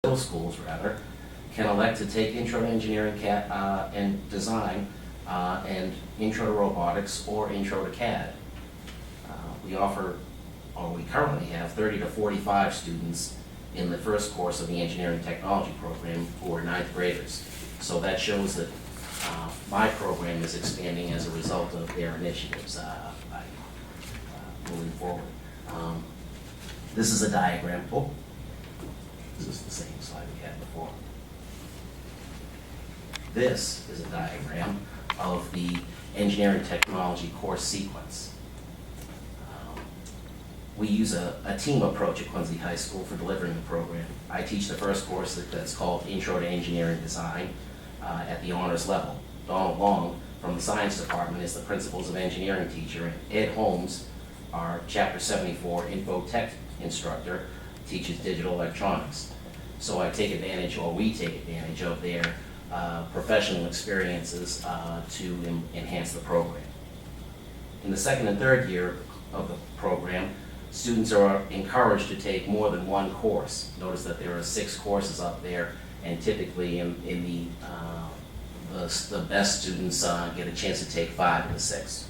middle schools rather, can elect to take Intro to Engineering and Design and Intro to Robotics or Intro to CAD. We offer, or we currently have 30 to 45 students in the first course of the Engineering Technology program who are ninth graders. So that shows that my program is expanding as a result of their initiatives moving forward. This is a diagram. Oh, this is the same slide we had before. This is a diagram of the Engineering Technology course sequence. We use a team approach at Quincy High School for delivering the program. I teach the first course that's called Intro to Engineering Design at the honors level. Donald Long from the Science Department is the Principles of Engineering teacher, and Ed Holmes, our Chapter 74 Info Tech instructor, teaches digital electronics. So I take advantage, or we take advantage of their professional experiences to enhance the program. In the second and third year of the program, students are encouraged to take more than one course. Notice that there are 6 courses up there, and typically in the best students get a chance to take 5 of the 6.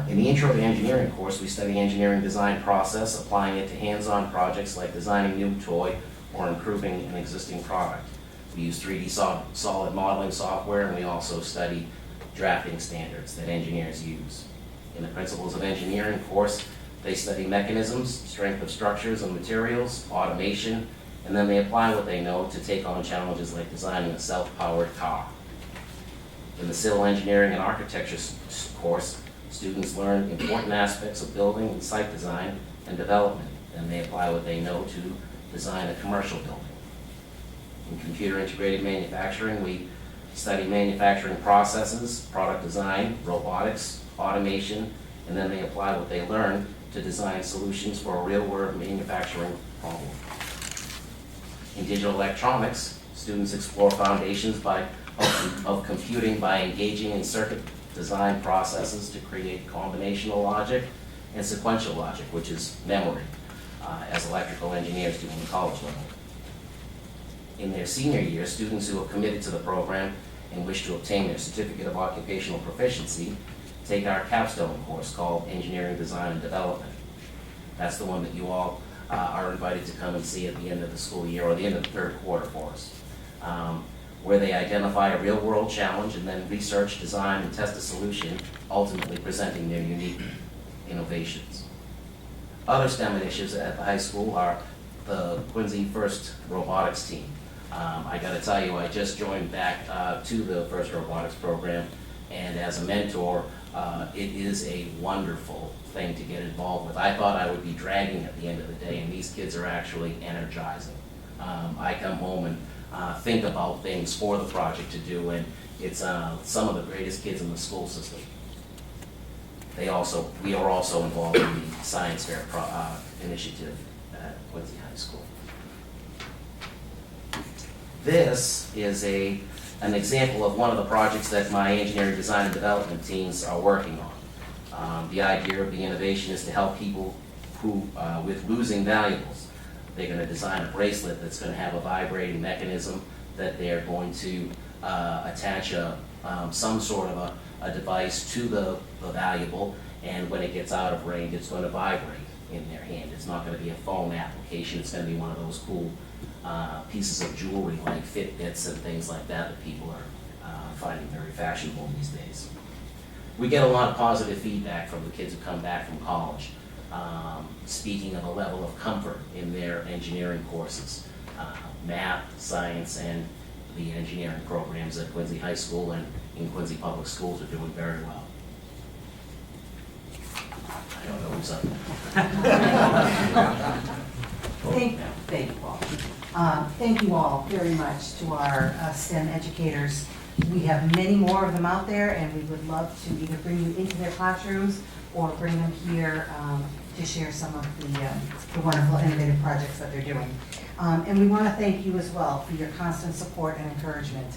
In the Intro to Engineering course, we study engineering design process, applying it to hands-on projects like designing a new toy or improving an existing product. We use 3D solid modeling software, and we also study drafting standards that engineers use. In the Principles of Engineering course, they study mechanisms, strength of structures and materials, automation, and then they apply what they know to take on challenges like designing a self-powered car. In the Civil Engineering and Architecture course, students learn important aspects of building and site design and development, and they apply what they know to design a commercial building. In Computer Integrated Manufacturing, we study manufacturing processes, product design, robotics, automation, and then they apply what they learn to design solutions for a real-world manufacturing problem. In digital electronics, students explore foundations of computing by engaging in circuit design processes to create combinational logic and sequential logic, which is memory, as electrical engineers do on the college level. In their senior year, students who have committed to the program and wish to obtain their Certificate of Occupational Proficiency take our capstone course called Engineering Design and Development. That's the one that you all are invited to come and see at the end of the school year, or the end of the third quarter for us, where they identify a real-world challenge and then research, design, and test a solution, ultimately presenting their unique innovations. Other STEM initiatives at the high school are the Quincy First Robotics team. I got to tell you, I just joined back to the First Robotics program, and as a mentor, it is a wonderful thing to get involved with. I thought I would be dragging at the end of the day, and these kids are actually energizing. I come home and think about things for the project to do, and it's some of the greatest kids in the school system. We are also involved in the Science Fair initiative at Quincy High School. This is an example of one of the projects that my engineering design and development teams are working on. The idea of the innovation is to help people who with losing valuables. They're going to design a bracelet that's going to have a vibrating mechanism that they're going to attach some sort of a device to the valuable, and when it gets out of range, it's going to vibrate in their hand. It's not going to be a phone application. It's going to be one of those cool pieces of jewelry like Fitbits and things like that people are finding very fashionable these days. We get a lot of positive feedback from the kids who come back from college, speaking of a level of comfort in their engineering courses. Math, science, and the engineering programs at Quincy High School and in Quincy Public Schools are doing very well. I don't know who's up. Thank you all. Thank you all very much to our STEM educators. We have many more of them out there, and we would love to either bring you into their classrooms or bring them here to share some of the wonderful innovative projects that they're doing. And we want to thank you as well for your constant support and encouragement.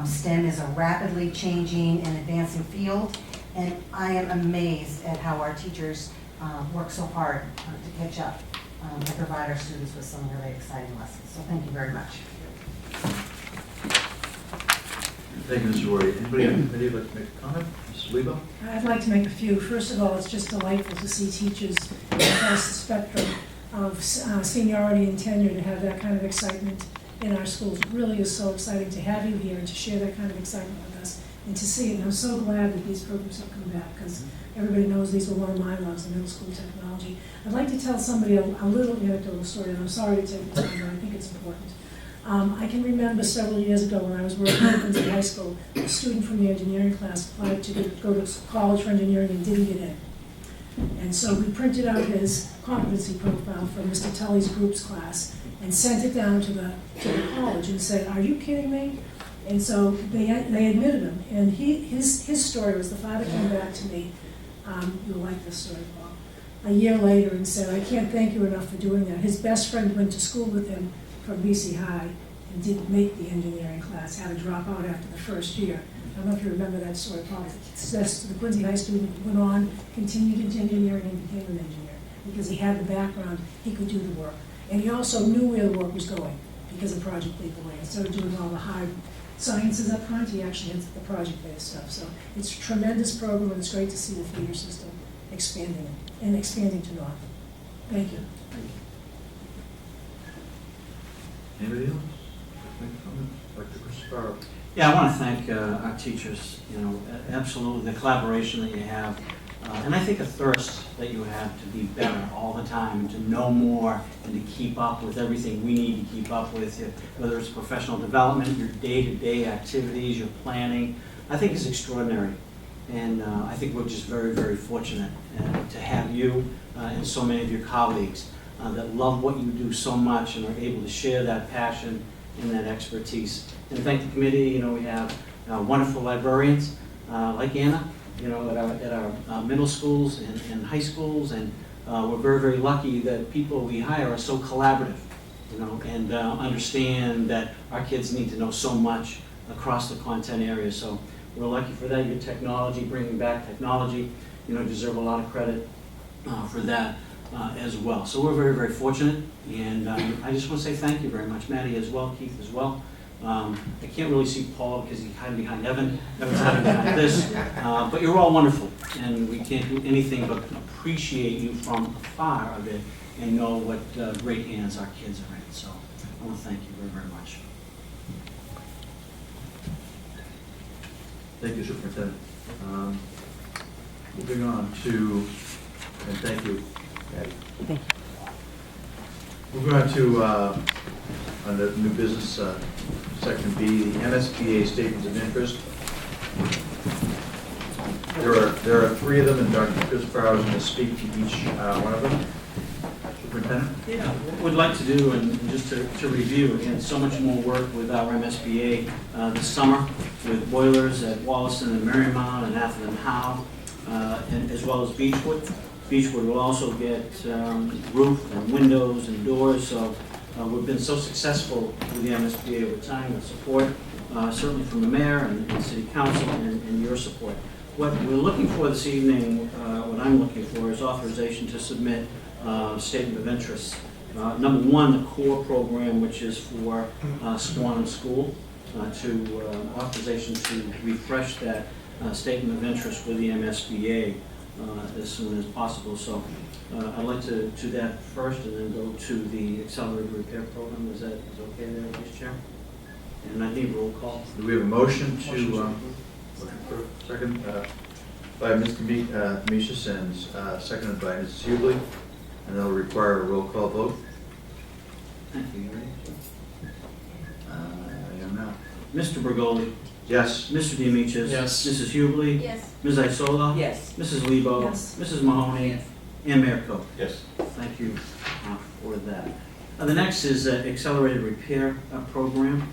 STEM is a rapidly changing and advancing field, and I am amazed at how our teachers work so hard to catch up. and provide our students with some really exciting lessons. So thank you very much. Thank you, Mr. Roy. Anybody like to make a comment? Mrs. Lebo? I'd like to make a few. First of all, it's just delightful to see teachers across the spectrum of seniority and tenure to have that kind of excitement in our schools. It really is so exciting to have you here and to share that kind of excitement with us and to see it. And I'm so glad that these programs have come back because everybody knows these were one of my loves, the middle school technology. I'd like to tell somebody a little anecdotal story, and I'm sorry to take the time, but I think it's important. I can remember several years ago when I was working at Quincy High School, a student from the engineering class applied to go to college for engineering and didn't get in. And so we printed out his competency profile from Mr. Tully's groups class and sent it down to the college and said, "Are you kidding me?" And so they admitted him. And his story was the father came back to me, you'll like this story, Paul, a year later and said, "I can't thank you enough for doing that." His best friend went to school with him from BC High and didn't make the engineering class, had to drop out after the first year. I don't know if you remember that story, Paul. The Quincy High student went on, continued into engineering and became an engineer because he had the background, he could do the work. And he also knew where the work was going because of Project Lead the Way. Instead of doing all the hard sciences up front, he actually did the project-based stuff. So it's a tremendous program, and it's great to see the feeder system expanding and expanding to North. Thank you. Anybody else? Make a comment? Dr. Christopher? Yeah, I want to thank our teachers, absolutely, the collaboration that you have, and I think a thirst that you have to be better all the time, and to know more, and to keep up with everything we need to keep up with, whether it's professional development, your day-to-day activities, your planning, I think is extraordinary. And I think we're just very, very fortunate to have you and so many of your colleagues that love what you do so much and are able to share that passion and that expertise. And thank the committee. We have wonderful librarians like Anna, at our middle schools and high schools, and we're very, very lucky that people we hire are so collaborative, and understand that our kids need to know so much across the content area. So we're lucky for that. Your technology, bringing back technology, deserve a lot of credit for that. As well. So we're very, very fortunate, and I just want to say thank you very much. Maddie as well, Keith as well. I can't really see Paul because he's hiding behind Evan. Evan's hiding behind this. But you're all wonderful, and we can't do anything but appreciate you from afar of it and know what great hands our kids are in. So I want to thank you very, very much. Thank you, Superintendent. Moving on to, and thank you, Patty. Thank you. Moving on to, on the new business, section B, the MSBA statements of interest. There are three of them, and Dr. Christopher is going to speak to each one of them. Superintendent? Yeah, what we'd like to do, and just to review, again, so much more work with our MSBA this summer with boilers at Wollaston and Marymount and Atherton Howe, and as well as Beechwood. Beechwood will also get roof and windows and doors, so we've been so successful with the MSBA over time with support, certainly from the mayor and city council and your support. What we're looking for this evening, what I'm looking for, is authorization to submit statement of interest. Number one, the core program, which is for Squantum School, to authorization to refresh that statement of interest with the MSBA as soon as possible. So I'd like to do that first and then go to the accelerated repair program. Is okay there, Vice Chair? And I need roll call. Do we have a motion to, second by Mr. Kamishis and seconded by Mrs. Hubley, and that'll require a roll call vote. Thank you. You ready? I am now. Mr. Bergoli? Yes. Mr. Demichis? Yes. Mrs. Hubley? Yes. Ms. Isola? Yes. Mrs. Lebo? Yes. Mrs. Mahoney? Yes. And Mayor Coe? Yes. Thank you for that. The next is accelerated repair program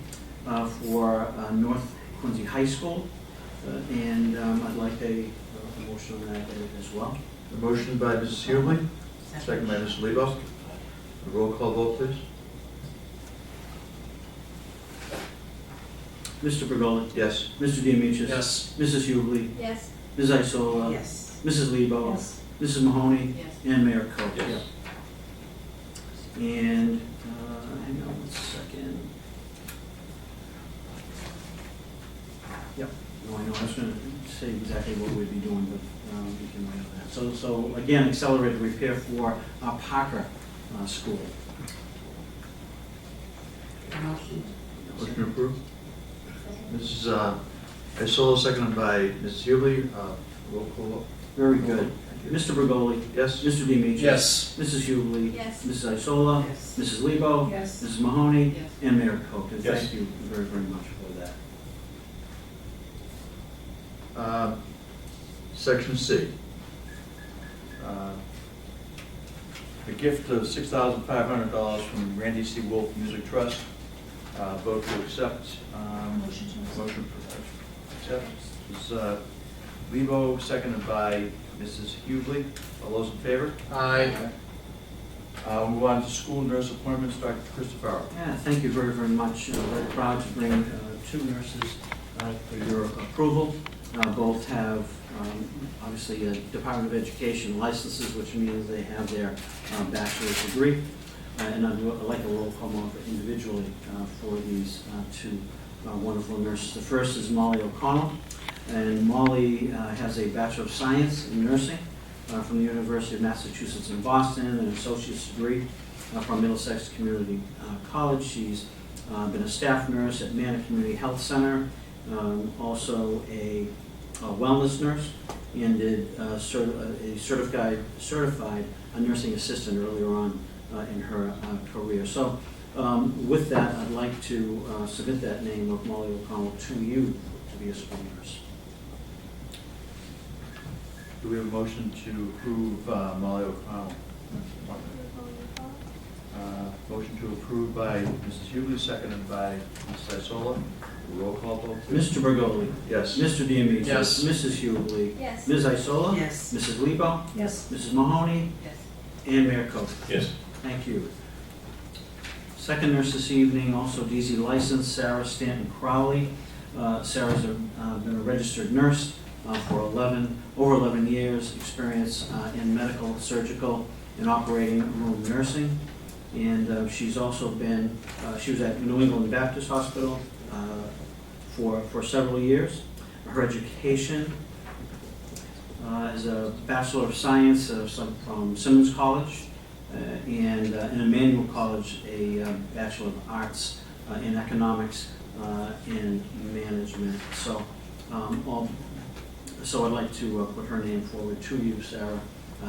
for North Quincy High School, and I'd like a motion on that as well. A motion by Mrs. Hubley, second by Mrs. Lebo. A roll call vote, please. Mr. Bergoli? Yes. Mr. Demichis? Yes. Mrs. Hubley? Yes. Ms. Isola? Yes. Mrs. Lebo? Yes. Mrs. Mahoney? Yes. And Mayor Coe? Yes. And, hang on one second. Yep, no, I know, I was gonna say exactly what we'd be doing, but, we can wait on that. So again, accelerated repair for our Parker, school. Motion approved. Mrs. Isola, seconded by Mrs. Hubley. Roll call vote. Very good. Mr. Bergoli? Yes? Mr. Demichis? Yes. Mrs. Hubley? Yes. Mrs. Isola? Yes. Mrs. Lebo? Yes. Mrs. Mahoney? Yes. And Mayor Koch, and Yes. thank you very, very much for that. Section C. A gift of $6,500 from Randy C. Wolf Music Trust. Vote to accept. Motion to accept. Motion to accept. This is Lebo, seconded by Mrs. Hubley. All those in favor? Aye. We'll move on to school nurse appointments. Dr. Christopher. Yeah, thank you very, very much. Very proud to bring two nurses for your approval. Both have, obviously, Department of Education licenses, which means they have their bachelor's degree. And I'd like a roll call individually for these two wonderful nurses. The first is Molly O'Connell, and Molly has a Bachelor of Science in Nursing from the University of Massachusetts in Boston, and an associate's degree from Middlesex Community College. She's been a staff nurse at Manor Community Health Center, also a wellness nurse, and did a certified nursing assistant earlier on in her career. So with that, I'd like to submit that name of Molly O'Connell to you to be a school nurse. Do we have a motion to approve Molly O'Connell? Motion to approve by Mrs. Hubley, seconded by Mrs. Isola. Roll call vote, please. Mr. Bergoli? Yes. Mr. Demichis? Yes. Mrs. Hubley? Yes. Ms. Isola? Yes. Mrs. Lebo? Yes. Mrs. Mahoney? Yes. And Mayor Koch. Yes. Thank you. Second nurse this evening, also DZ licensed, Sarah Stanton Crowley. Sarah's been a registered nurse for over 11 years, experience in medical, surgical, and operating room nursing. And she's also been, she was at New England Baptist Hospital for several years. Her education is a Bachelor of Science from Simmons College, and in Emmanuel College, a Bachelor of Arts in Economics and Management. So I'd like to put her name forward to you, Sarah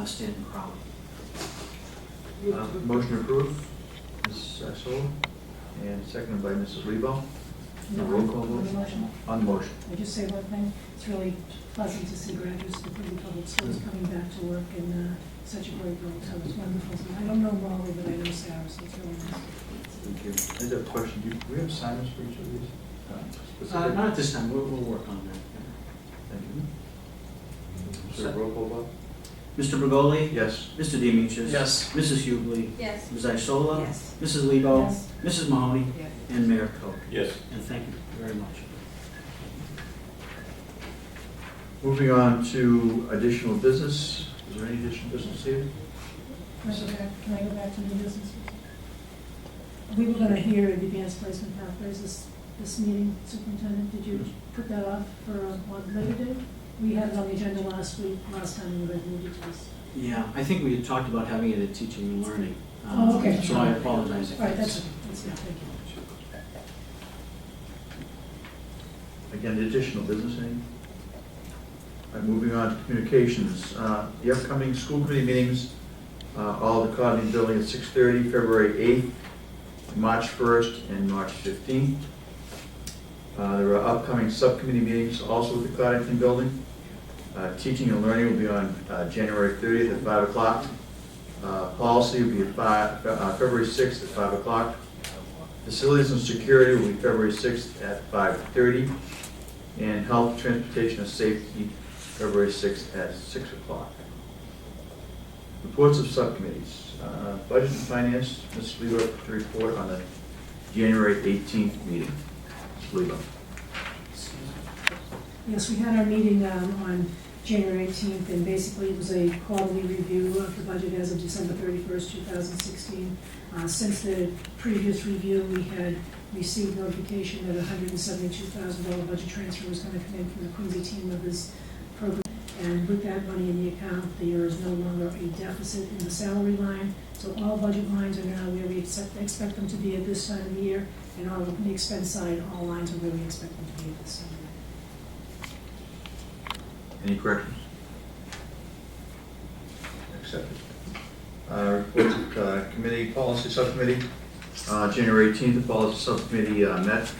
Stanton Crowley. Motion approved, Mrs. Isola, and seconded by Mrs. Lebo. Roll call On the vote. motion. On the motion. I just say one thing, it's really pleasant to see graduates of the Quincy Public Schools coming back to work in such a great role, so it's wonderful. I don't know Molly, but I know Sarah, so it's really nice. Thank you. I have a question. Do we have assignments for each of these? Specific? Not at this time, we'll work on that. Thank you. So roll call vote? Mr. Bergoli? Yes. Mr. Demichis? Yes. Mrs. Hubley? Yes. Ms. Isola? Yes. Mrs. Lebo? Yes. Mrs. Mahoney? Yes. And Mayor Koch. Yes. And thank you very much. Moving on to additional business. Is there any additional business here? Can I go back to new business? We were gonna hear advanced placement pathways this meeting, Superintendent, did you put that off for on later date? We had it on the agenda last time we reviewed it to this. Yeah, I think we had talked about having it at teaching and learning. Oh, okay. So I apologize. if All right, it's- that's good, thank you. Again, additional business, any? All right, moving on to communications. The upcoming school committee meetings, all the Codney Building at 6:30, February 8th, March 1st, and March 15th. There are upcoming subcommittee meetings also with the Coddington Building. Teaching and learning will be on January 30th at 5 o'clock. Policy will be at February 6th at 5 o'clock. Facilities and security will be February 6th at 5:30. And health, transportation, and safety, February 6th at 6 o'clock. Reports of subcommittees. Budget and Finance, Ms. Lebo to report on the January 18th meeting. Ms. Lebo. Yes, we had our meeting on January 18th, and basically it was a quarterly review of the budget as of December 31st, 2016. Since the previous review, we had received notification that a $172,000 budget transfer was going to come in from the Quincy team of this program. And with that money in the account, there is no longer a deficit in the salary line. So all budget lines are now where we expect them to be at this time of the year. And on the expense side, all lines are where we expect them to be at this time of the year. Any corrections? Accepted. Reports of committee, policy subcommittee. January 18th, the policy subcommittee met.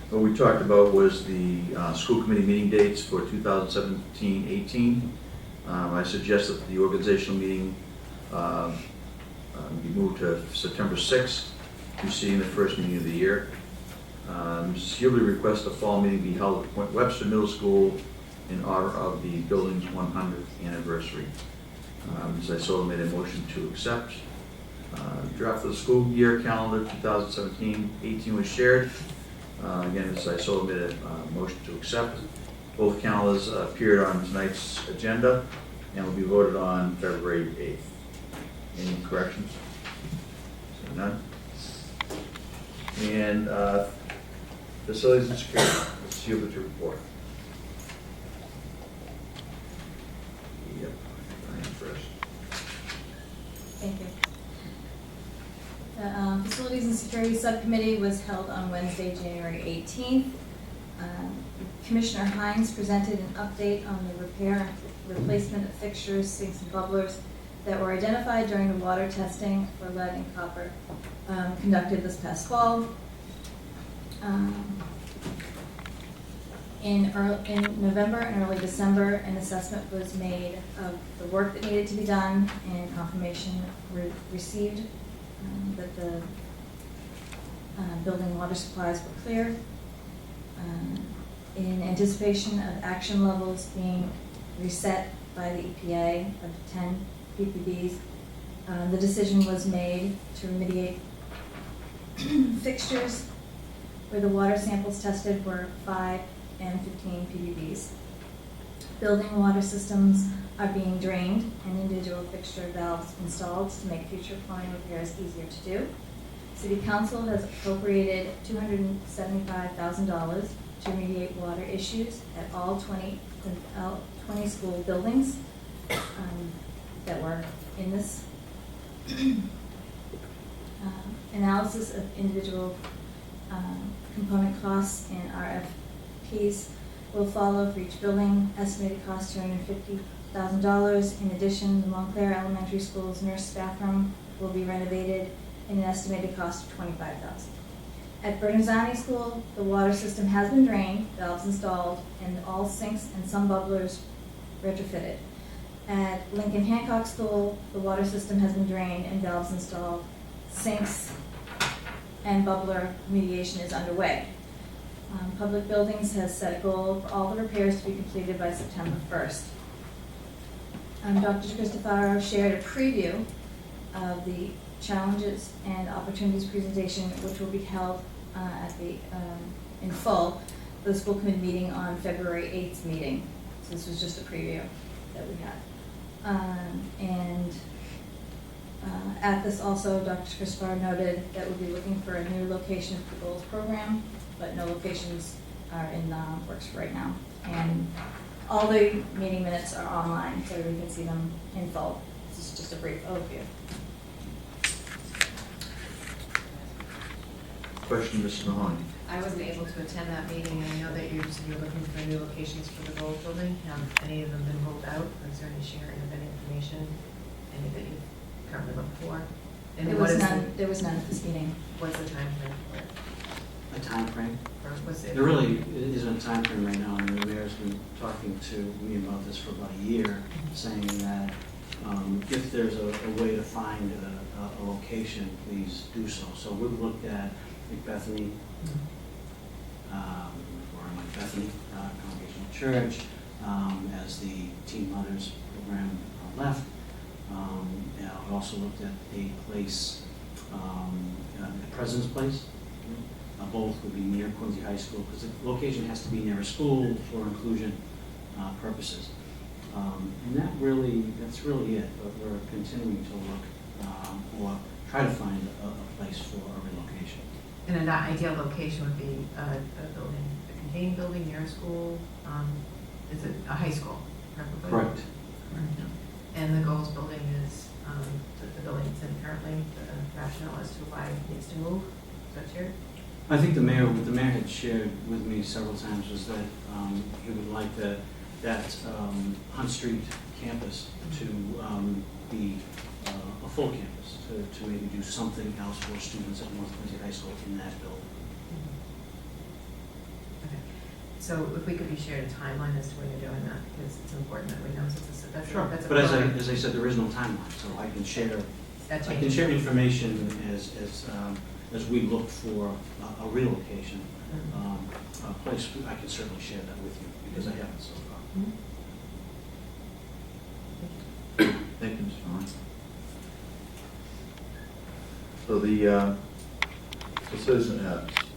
What we talked about was the school committee meeting dates for 2017-18. I suggested that the organizational meeting be moved to September 6th, preceding the first meeting of the year. Mrs. Hubler requests the fall meeting be held at Point Webster Middle School in honor of the building's 100th anniversary. Mrs. Isola made a motion to accept. Draft of the school year calendar 2017-18 was shared. Again, Mrs. Isola made a motion to accept. Both calendars appeared on tonight's agenda and will be voted on February 8th. Any corrections? So none. And facilities and security, Mrs. Hubert to report. Yep, Brian first. Thank you. The Facilities and Security Subcommittee was held on Wednesday, January 18th. Commissioner Hines presented an update on the repair and replacement of fixtures, sinks, and bubblers that were identified during the water testing for lead and copper conducted this past fall. In November and early December, an assessment was made of the work that needed to be done, and confirmation received that the building water supplies were clear. In anticipation of action levels being reset by the EPA of 10 ppbs, the decision was made to remediate fixtures where the water samples tested were 5 and 15 ppbs. Building water systems are being drained and individual fixture valves installed to make future plumbing repairs easier to do. City Council has appropriated $275,000 to remediate water issues at all 20 school buildings that were in this. Analysis of individual component costs and RFPs will follow for each building. Estimated cost $250,000. In addition, the Montclair Elementary School's nurse bathroom will be renovated in an estimated cost of $25,000. At Bernazani School, the water system has been drained, valves installed, and all sinks and some bubblers retrofitted. At Lincoln Hancock School, the water system has been drained and valves installed, sinks and bubbler remediation is underway. Public Buildings has set a goal for all the repairs to be completed by September 1st. Dr. Cristofaro shared a preview of the challenges and opportunities presentation, which will be held in full for the school committee meeting on February 8th meeting. So this was just a preview that we had. At this also, Dr. Cristofaro noted that we'll be looking for a new location for the goals program, but no locations are in the works right now. And all the meeting minutes are online, so we can see them in full. This is just a brief overview. Question, Mrs. Mahoney. I wasn't able to attend that meeting, and I know that you're looking for new locations for the gold building. Have any of them been rolled out, or is there any sharing of any information, any that you've currently looked for? And There what was is none. There was none at this meeting. what's the time frame for it? A time frame? Or was it? There really isn't a time frame right now, and the mayor's been talking to me about this for about a year, saying that if there's a way to find a location, please do so. So we've looked at Bethany, Bethany Congregational Church, as the Teen Mothers program left. We also looked at a place, President's Place, both would be near Quincy High School, because the location has to be near a school for inclusion purposes. And that's really it, but we're continuing to look or try to find a place for a relocation. And an ideal location would be a building, a contained building near a school, is it a high school, preferably? Correct. And the goals building is, the building it's in currently, the rationale as to why it needs to move, is that true? I think the mayor had shared with me several times was that he would like that Hunt Street campus to be a full campus, to maybe do something else for students at North Quincy High School in that building. Okay. So if we could be shared a timeline as to when you're doing that, because it's important that we know, so that's a. But as I said, there is no timeline, so I can share information as we look for a relocation place. I can certainly share that with you because I haven't so far. Thank you, Mr. Vaughn. So the citizen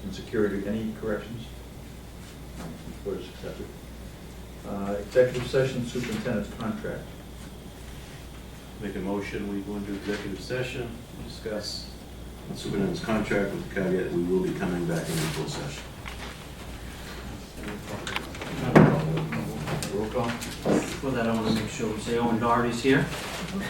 insecurity, any corrections? Before it's accepted. Executive session, superintendent's contract. Make a motion, we go into executive session, discuss the superintendent's contract with the caveat that we will be coming back into full session. Roll call. Before that, I want to make sure we say Owen Doherty's here.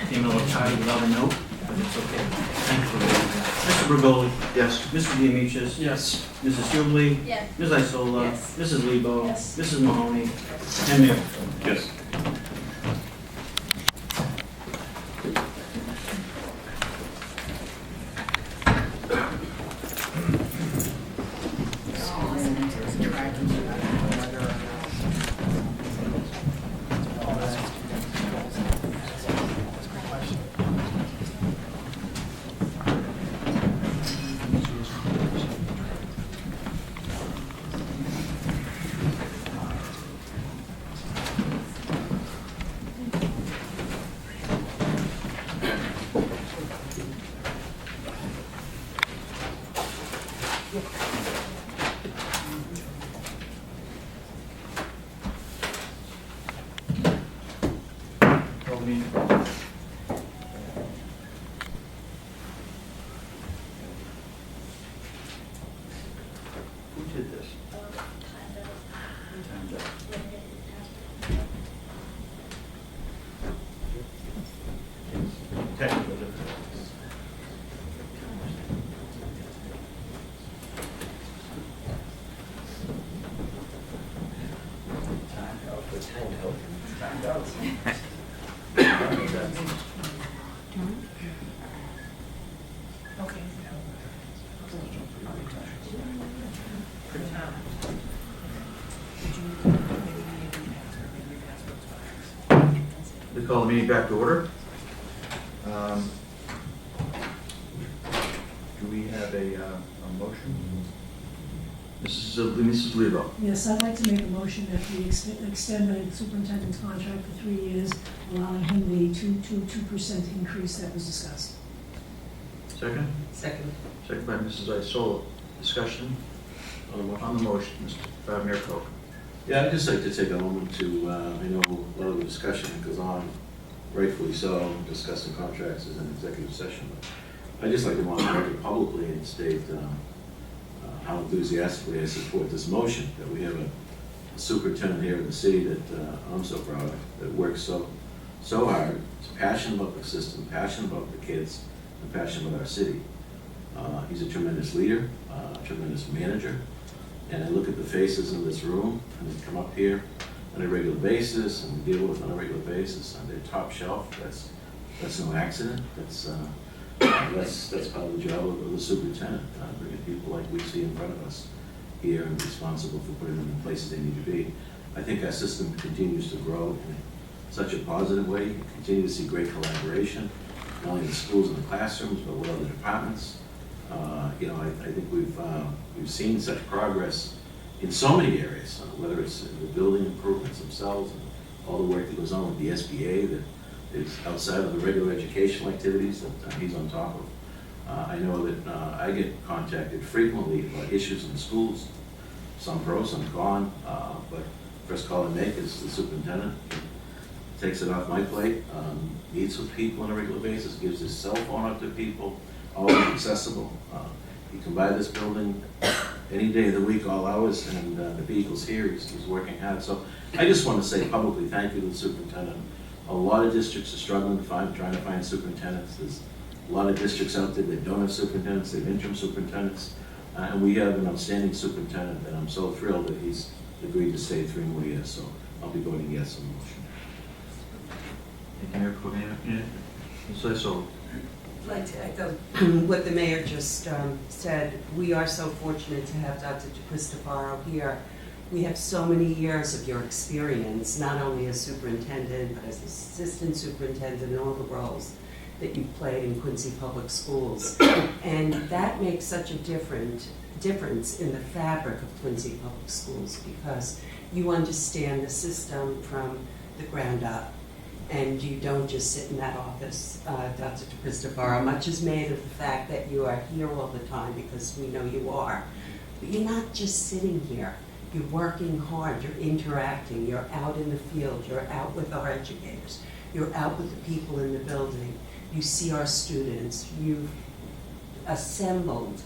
Came a little tired without a note, but it's okay. Thank you for being here. Mr. Brigoli? Yes. Mr. Diomicis? Yes. Mrs. Hubley? Yes. Ms. Isola? Yes. Mrs. Lebo? Yes. Mrs. Mahoney? And Mayor. Yes. Call meeting. Who did this? Time's up. Technical difficulties. Okay. We call the meeting back to order. Do we have a motion? Mrs. Lebo. Yes, I'd like to make a motion that we extend the superintendent's contract for 3 years, allowing him the 2% increase that was discussed. Second? Second. Second by Mrs. Isola. Discussion on the motion. Mr. Mayor Koch. Yeah, I'd just like to take a moment to, I know a lot of the discussion that goes on, rightfully so, discussing contracts is an executive session, but I'd just like to want to record publicly and state how enthusiastically I support this motion, that we have a superintendent here in the city that I'm so proud of, that works so hard, is passionate about the system, passionate about the kids, and passionate about our city. He's a tremendous leader, a tremendous manager, and I look at the faces in this room, and they come up here on a regular basis, and we deal with on a regular basis, and they're top shelf. That's no accident. That's part of the job of the superintendent, bringing people like we see in front of us here and responsible for putting them in places they need to be. I think our system continues to grow in such a positive way. You continue to see great collaboration, not only in the schools and the classrooms, but with other departments. I think we've seen such progress in so many areas, whether it's the building improvements themselves and all the work that goes on with the SBA that is outside of the regular educational activities that he's on top I know that I get contacted frequently about issues in schools, some pro, some con, but first call I make is the superintendent. Takes it off my plate, meets with people on a regular basis, gives his cell phone out to people, always accessible. You can buy this building any day of the week, all hours, and the vehicle's here, he's working hard. So I just want to say publicly thank you to the superintendent. A lot of districts are struggling trying to find superintendents. There's a lot of districts out there that don't have superintendents, they have interim superintendents. And we have an outstanding superintendent, and I'm so thrilled that he's agreed to stay 3 more years. So I'll be voting yes on the motion. Thank you, Mayor Cormier. Ms. Isola. I'd like to echo what the mayor just said. We are so fortunate to have Dr. DeCristofaro here. We have so many years of your experience, not only as superintendent, but as assistant superintendent in all the roles that you've played in Quincy Public Schools. And that makes such a difference in the fabric of Quincy Public Schools, because you understand the system from the ground up. And you don't just sit in that office, Dr. DeCristofaro. Much is made of the fact that you are here all the time, because we know you are. But you're not just sitting here. You're working hard, you're interacting, you're out in the field, you're out with our educators, you're out with the people in the building. You see our students. You've assembled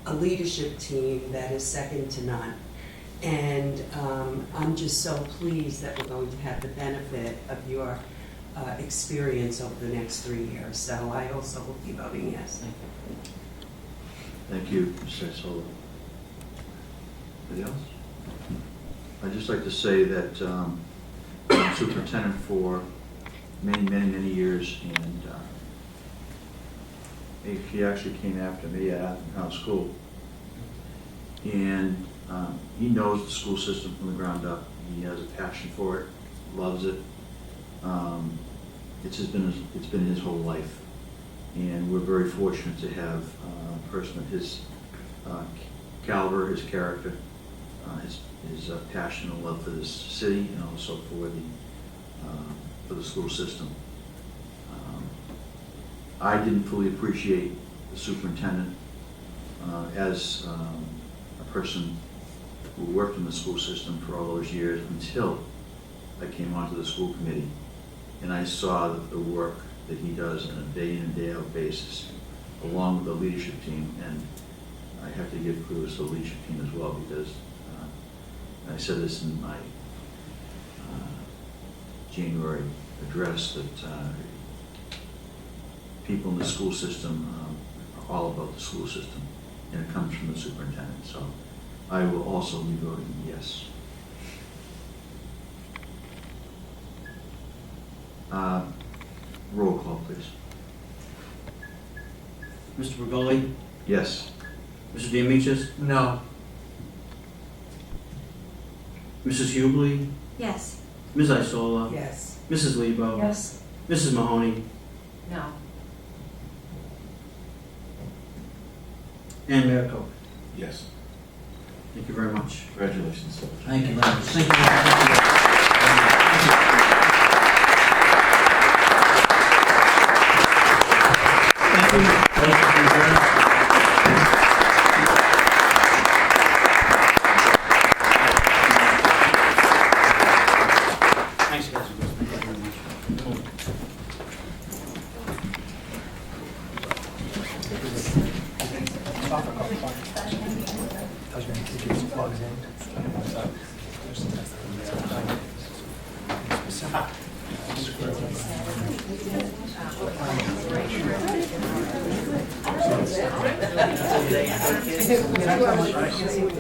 a leadership team that is second to none. And I'm just so pleased that we're going to have the benefit of your experience over the next 3 years. So I also will be voting yes. Thank you, Ms. Isola. Anybody else? I'd just like to say that I'm superintendent for many years, and he actually came after me at Athens House School. And he knows the school system from the ground up. He has a passion for it, loves it. It's been his whole life, and we're very fortunate to have a person of his caliber, his character, his passion and love for this city, and also for the school system. I didn't fully appreciate the superintendent as a person who worked in the school system for all those years until I came onto the school committee, and I saw the work that he does on a day in and day out basis, along with the leadership team. And I have to give kudos to the leadership team as well, because I said this in my January address, that people in the school system are all about the school system, and it comes from the superintendent. So I will also be voting yes. Roll call, please. Mr. Bergoli? Yes. Mr. Diomichis? No. Mrs. Hubley? Yes. Ms. Isola? Yes. Mrs. Lebo? Yes. Mrs. Mahoney? No. And Mayor Koch. Yes. Thank you very much. Congratulations. Thank you very much. Thank you very much. Thank you. Thanks, guys. Thank you very much.